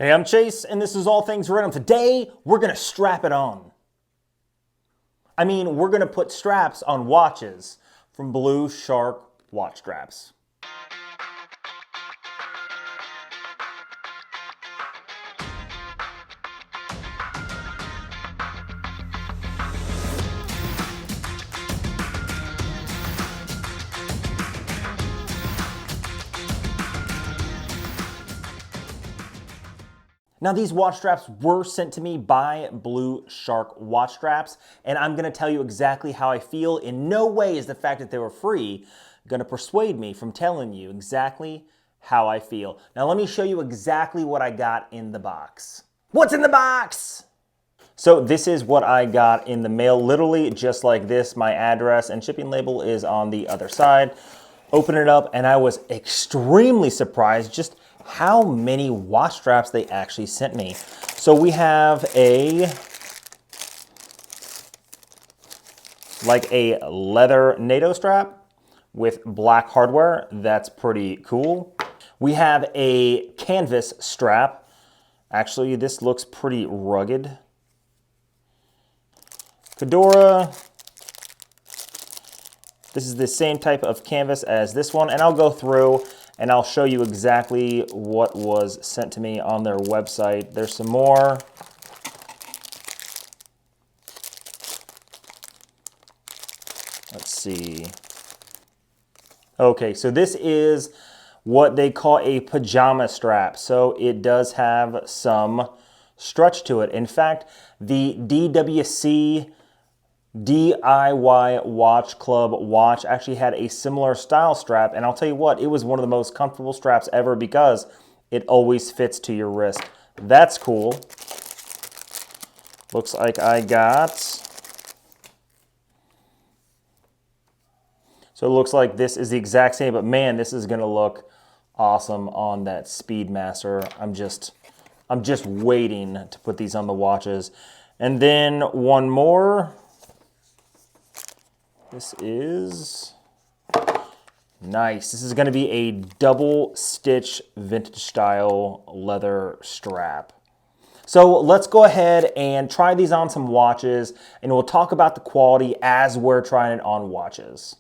Hey, I'm Chase, and this is All Things Random. Today, we're going to strap it on. I mean, we're going to put straps on watches from BluShark watch straps. Now, these watch straps were sent to me by BluShark watch straps, and I'm gonna tell you exactly how I feel. In no way is the fact that they were free gonna persuade me from telling you exactly how I feel. Now, let me show you exactly what I got in the box. What's in the box? So this is what I got in the mail, literally just like this. My address and shipping label is on the other side. Open it up, and I was extremely surprised just how many watch straps they actually sent me. So we have like a leather NATO strap with black hardware. That's pretty cool. We have a canvas strap. Actually, this looks pretty rugged. Fedora. This is the same type of canvas as this one, and I'll go through and I'll show you exactly what was sent to me on their website. There's some more. Let's see. Okay, so this is what they call a pajama strap. So it does have some stretch to it. In fact, the DWC DIY Watch Club watch actually had a similar style strap, and I'll tell you what, it was one of the most comfortable straps ever because it always fits to your wrist. That's cool. Looks like I got, so it looks like this is the exact same, but man, this is gonna look awesome on that Speedmaster. I'm just waiting to put these on the watches. And then one more. This is nice. This is going to be a double stitch vintage style leather strap. So let's go ahead and try these on some watches, and we'll talk about the quality as we're trying it on watches.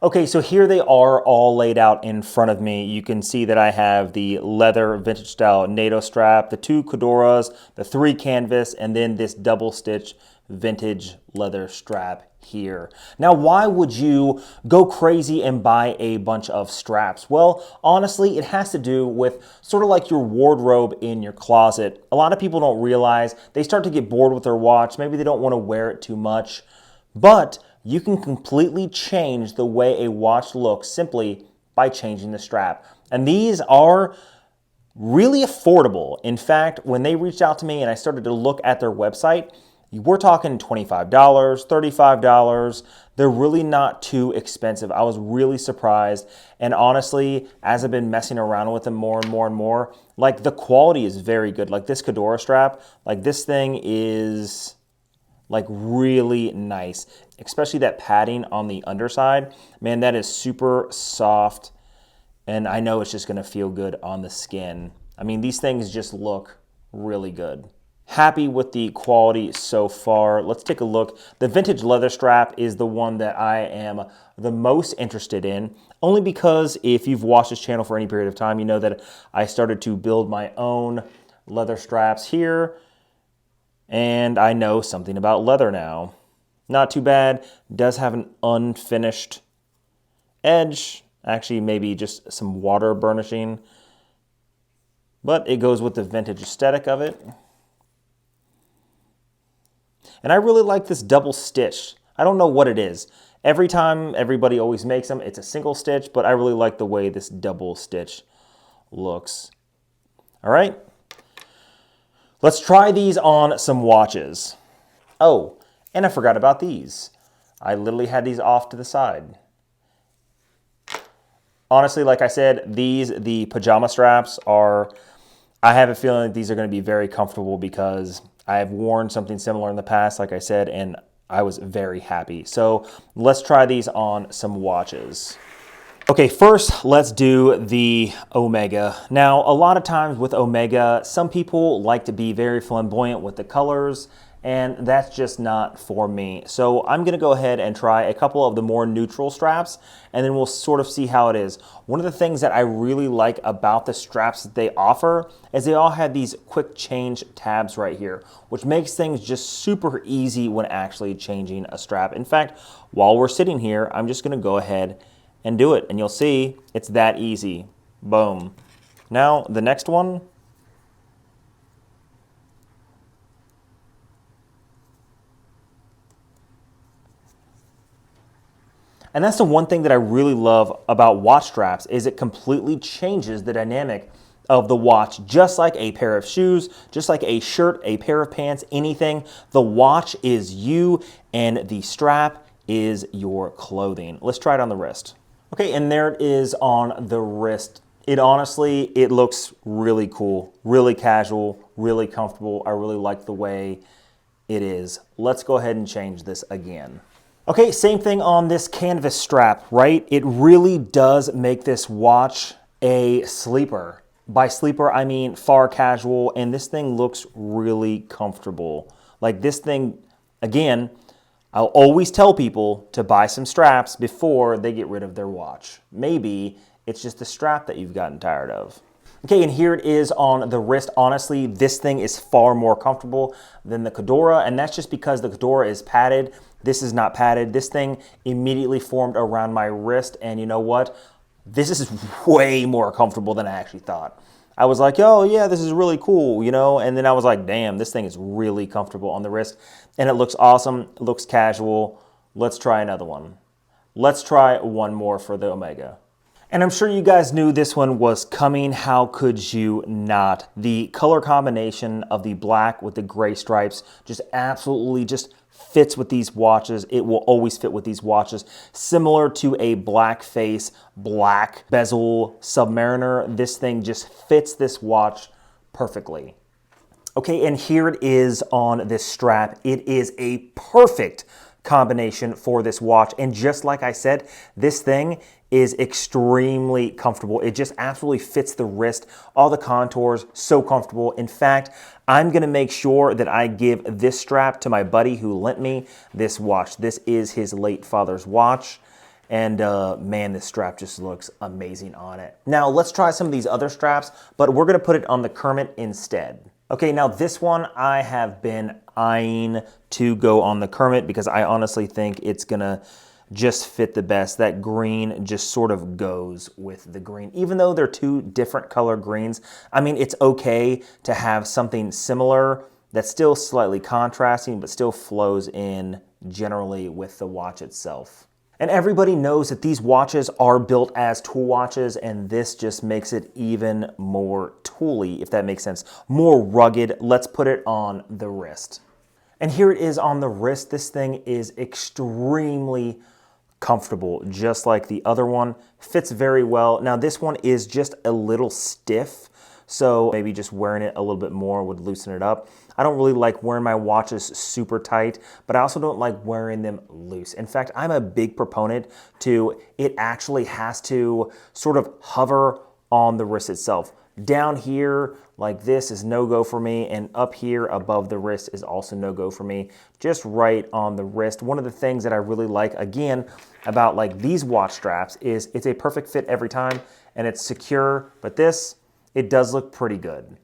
Okay, so here they are all laid out in front of me. You can see that I have the leather vintage style NATO strap, the 2 Fedoras, the 3 canvas, and then this double stitch vintage leather strap here. Now, why would you go crazy and buy a bunch of straps? Well, honestly, it has to do with sort of like your wardrobe in your closet. A lot of people don't realize they start to get bored with their watch. Maybe they don't want to wear it too much, but you can completely change the way a watch looks simply by changing the strap. And these are really affordable. In fact, when they reached out to me and I started to look at their website, we're talking $25, $35. They're really not too expensive. I was really surprised. And honestly, as I've been messing around with them more and more and more, like the quality is very good. Like this Fedora strap, like this thing is like really nice, especially that padding on the underside. Man, that is super soft, and I know it's just gonna feel good on the skin. I mean, these things just look really good. Happy with the quality so far. Let's take a look. The vintage leather strap is the one that I am the most interested in, only because if you've watched this channel for any period of time, you know that I started to build my own leather straps here, and I know something about leather now. Not too bad. Does have an unfinished edge. Actually, maybe just some water burnishing. But it goes with the vintage aesthetic of it. And I really like this double stitch. I don't know what it is. Every time, everybody always makes them, it's a single stitch, but I really like the way this double stitch looks. All right. Let's try these on some watches. Oh, and I forgot about these. I literally had these off to the side. Honestly, like I said, the pajama straps are, I have a feeling that these are going to be very comfortable because I have worn something similar in the past, like I said, and I was very happy. So let's try these on some watches. Okay, first let's do the Omega. Now, a lot of times with Omega, some people like to be very flamboyant with the colors, and that's just not for me. So I'm gonna go ahead and try a couple of the more neutral straps, and then we'll sort of see how it is. One of the things that I really like about the straps that they offer is they all have these quick change tabs right here, which makes things just super easy when actually changing a strap. In fact, while we're sitting here, I'm just gonna go ahead and do it, and you'll see it's that easy. Boom. Now the next one. And that's the one thing that I really love about watch straps is it completely changes the dynamic of the watch, just like a pair of shoes, just like a shirt, a pair of pants, anything. The watch is you and the strap is your clothing. Let's try it on the wrist. Okay, and there it is on the wrist. It honestly, it looks really cool, really casual, really comfortable. I really like the way it is. Let's go ahead and change this again. Okay, same thing on this canvas strap, right? It really does make this watch a sleeper. By sleeper, I mean far casual, and this thing looks really comfortable. Like this thing, again, I'll always tell people to buy some straps before they get rid of their watch. Maybe it's just the strap that you've gotten tired of. Okay, and here it is on the wrist. Honestly, this thing is far more comfortable than the Kedora, and that's just because the Kedora is padded. This is not padded. This thing immediately formed around my wrist, and you know what? This is way more comfortable than I actually thought. I was like, oh yeah, this is really cool, you know? And then I was like, damn, this thing is really comfortable on the wrist. And it looks awesome, it looks casual. Let's try another one. Let's try one more for the Omega. And I'm sure you guys knew this one was coming. How could you not? The color combination of the black with the gray stripes just absolutely just fits with these watches. It will always fit with these watches. Similar to a black face, black bezel Submariner, this thing just fits this watch perfectly. Okay, and here it is on this strap. It is a perfect combination for this watch. And just like I said, this thing is extremely comfortable. It just absolutely fits the wrist, all the contours, so comfortable. In fact, I'm gonna make sure that I give this strap to my buddy who lent me this watch. This is his late father's watch. And man, this strap just looks amazing on it. Now let's try some of these other straps, but we're gonna put it on the Karmit instead. Okay, now this one I have been eyeing to go on the Karmit because I honestly think it's gonna just fit the best. That green just sort of goes with the green. Even though they're two different color greens, I mean, it's okay to have something similar that's still slightly contrasting, but still flows in generally with the watch itself. And everybody knows that these watches are built as tool watches, and this just makes it even more tooly, if that makes sense. More rugged. Let's put it on the wrist. And here it is on the wrist. This thing is extremely comfortable, just like the other one. Fits very well. Now this one is just a little stiff, so maybe just wearing it a little bit more would loosen it up. I don't really like wearing my watches super tight, but I also don't like wearing them loose. In fact, I'm a big proponent to it actually has to sort of hover on the wrist itself. Down here, like this, is no-go for me, and up here above the wrist is also no-go for me. Just right on the wrist. One of the things that I really like, again, about like these watch straps is it's a perfect fit every time, and it's secure, but this, it does look pretty good.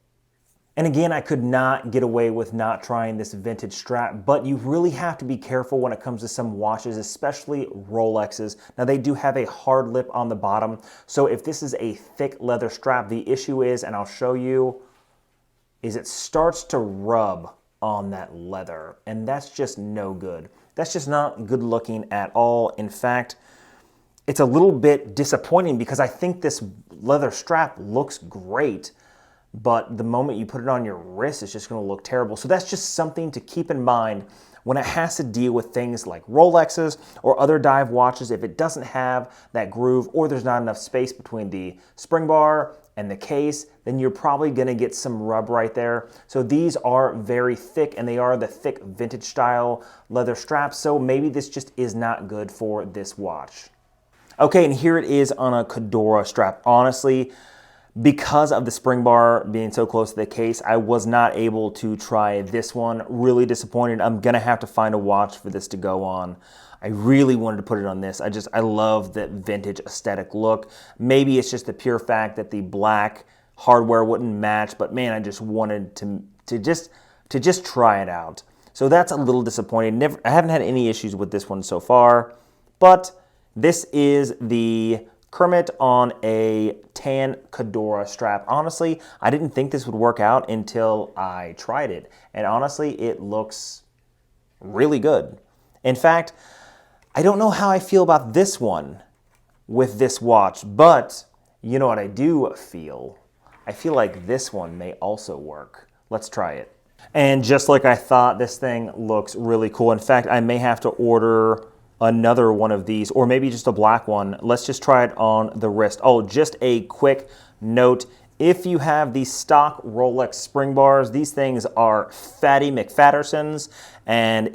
And again, I could not get away with not trying this vintage strap, but you really have to be careful when it comes to some watches, especially Rolexes. Now they do have a hard lip on the bottom, so if this is a thick leather strap, the issue is, and I'll show you, is it starts to rub on that leather, and that's just no good. That's just not good looking at all. In fact, it's a little bit disappointing because I think this leather strap looks great, but the moment you put it on your wrist, it's just gonna look terrible. So that's just something to keep in mind when it has to deal with things like Rolexes or other dive watches. If it doesn't have that groove or there's not enough space between the spring bar and the case, then you're probably gonna get some rub right there. So these are very thick, and they are the thick vintage style leather straps, so maybe this just is not good for this watch. Okay, and here it is on a Fedora strap. Honestly, because of the spring bar being so close to the case, I was not able to try this one. Really disappointed. I'm gonna have to find a watch for this to go on. I really wanted to put it on this. I love that vintage aesthetic look. Maybe it's just the pure fact that the black hardware wouldn't match, but man, I just wanted to just try it out. So that's a little disappointing. I haven't had any issues with this one so far, but this is the Karmit on a tan Fedora strap. Honestly, I didn't think this would work out until I tried it. And honestly, it looks really good. In fact, I don't know how I feel about this one with this watch, but you know what I do feel? I feel like this one may also work. Let's try it. And just like I thought, this thing looks really cool. In fact, I may have to order another one of these, or maybe just a black one. Let's just try it on the wrist. Oh, just a quick note. If you have these stock Rolex spring bars, these things are fatty McFattersons, and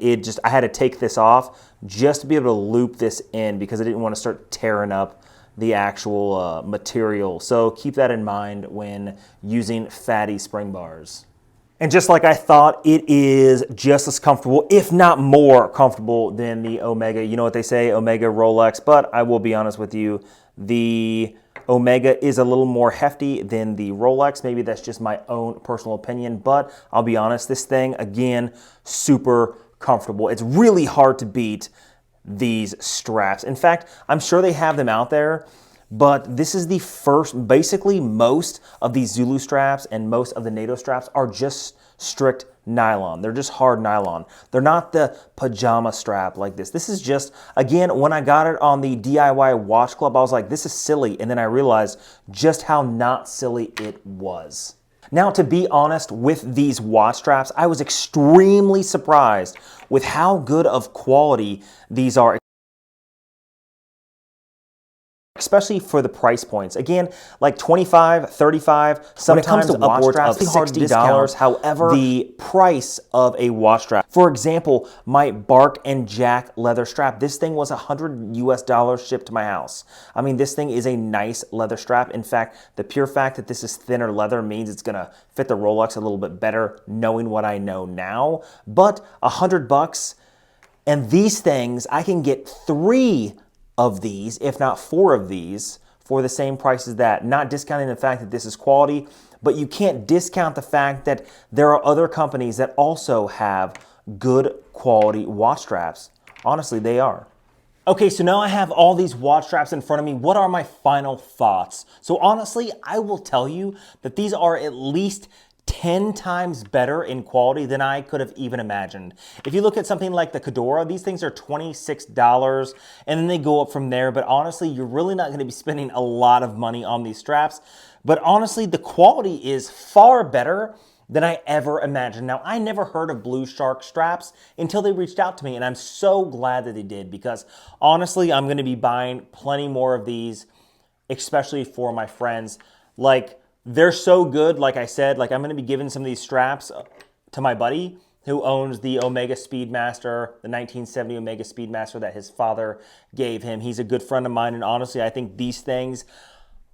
I had to take this off just to be able to loop this in because I didn't want to start tearing up the actual material. So keep that in mind when using fatty spring bars. And just like I thought, it is just as comfortable, if not more comfortable than the Omega. You know what they say, Omega Rolex, but I will be honest with you, the Omega is a little more hefty than the Rolex. Maybe that's just my own personal opinion, but I'll be honest, this thing, again, super comfortable. It's really hard to beat these straps. In fact, I'm sure they have them out there, but this is the first. Basically, most of these Zulu straps and most of the NATO straps are just strict nylon. They're just hard nylon. They're not the pajama strap like this. This is just, again, when I got it on the DIY Watch Club, I was like, this is silly. And then I realized just how not silly it was. Now, to be honest, with these watch straps, I was extremely surprised with how good of quality these are, especially for the price points. Again, like $25, $35, sometimes upwards of $60. However, the price of a watch strap. For example, my Bark and Jack leather strap, this thing was $100 US shipped to my house. I mean, this thing is a nice leather strap. In fact, the pure fact that this is thinner leather means it's gonna fit the Rolex a little bit better, knowing what I know now. But $100, and these things, I can get 3 of these, if not 4 of these, for the same price as that. Not discounting the fact that this is quality, but you can't discount the fact that there are other companies that also have good quality watch straps. Honestly, they are. Okay, so now I have all these watch straps in front of me. What are my final thoughts? So honestly, I will tell you that these are at least 10 times better in quality than I could have even imagined. If you look at something like the Fedora, these things are $26 and then they go up from there. But honestly, you're really not going to be spending a lot of money on these straps. But honestly, the quality is far better than I ever imagined. Now, I never heard of BluShark Straps until they reached out to me, and I'm so glad that they did because honestly, I'm going to be buying plenty more of these, especially for my friends. Like, they're so good, like I said, like I'm going to be giving some of these straps to my buddy who owns the Omega Speedmaster, the 1970 Omega Speedmaster that his father gave him. He's a good friend of mine, and honestly, I think these things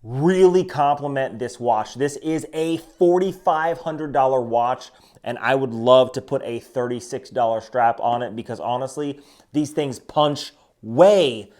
really complement this watch. This is a $4,500 watch, and I would love to put a $36 strap on it because honestly, these things punch way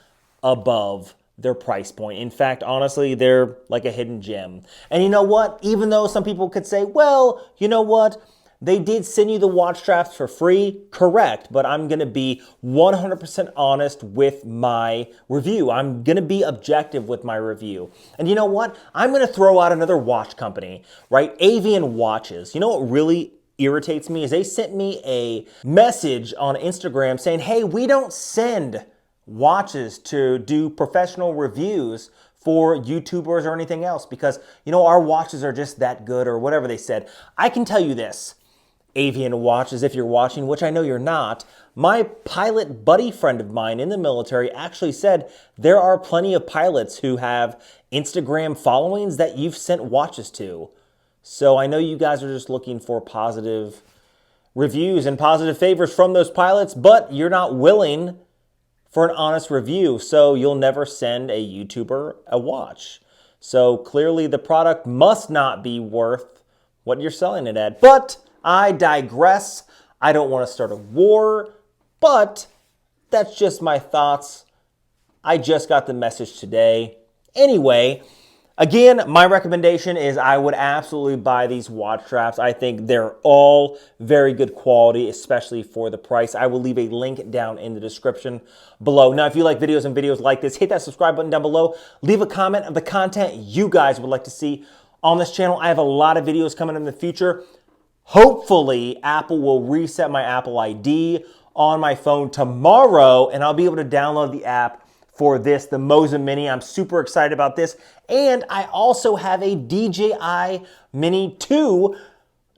above their price point. In fact, honestly, they're like a hidden gem. And you know what? Even though some people could say, well, you know what? They did send you the watch straps for free, correct, but I'm gonna be 100% honest with my review. I'm gonna be objective with my review. And you know what? I'm gonna throw out another watch company, right? Avian watches. You know what really irritates me is they sent me a message on Instagram saying, hey, we don't send watches to do professional reviews for YouTubers or anything else because, you know, our watches are just that good or whatever they said. I can tell you this, Avian watches, if you're watching, which I know you're not, my pilot buddy friend of mine in the military actually said there are plenty of pilots who have Instagram followings that you've sent watches to. So I know you guys are just looking for positive reviews and positive favors from those pilots, but you're not willing for an honest review, so you'll never send a YouTuber a watch. So clearly the product must not be worth what you're selling it at. But I digress. I don't want to start a war, but that's just my thoughts. I just got the message today. Anyway, again, my recommendation is I would absolutely buy these watch straps. I think they're all very good quality, especially for the price. I will leave a link down in the description below. Now, if you like videos like this, hit that subscribe button down below. Leave a comment of the content you guys would like to see on this channel. I have a lot of videos coming in the future. Hopefully, Apple will reset my Apple ID on my phone tomorrow, and I'll be able to download the app for this, the Moza Mini. I'm super excited about this. And I also have a DJI Mini 2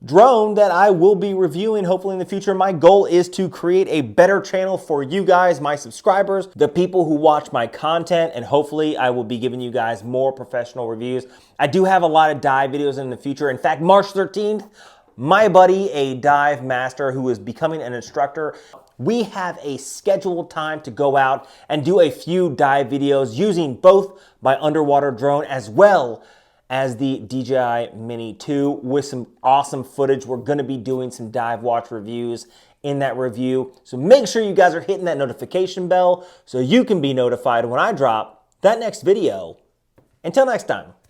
drone that I will be reviewing hopefully in the future. My goal is to create a better channel for you guys, my subscribers, the people who watch my content, and hopefully I will be giving you guys more professional reviews. I do have a lot of dive videos in the future. In fact, March 13th, my buddy, a dive master who is becoming an instructor, we have a scheduled time to go out and do a few dive videos using both my underwater drone as well as the DJI Mini 2 with some awesome footage. We're going to be doing some dive watch reviews in that review. So make sure you guys are hitting that notification bell so you can be notified when I drop that next video. Until next time.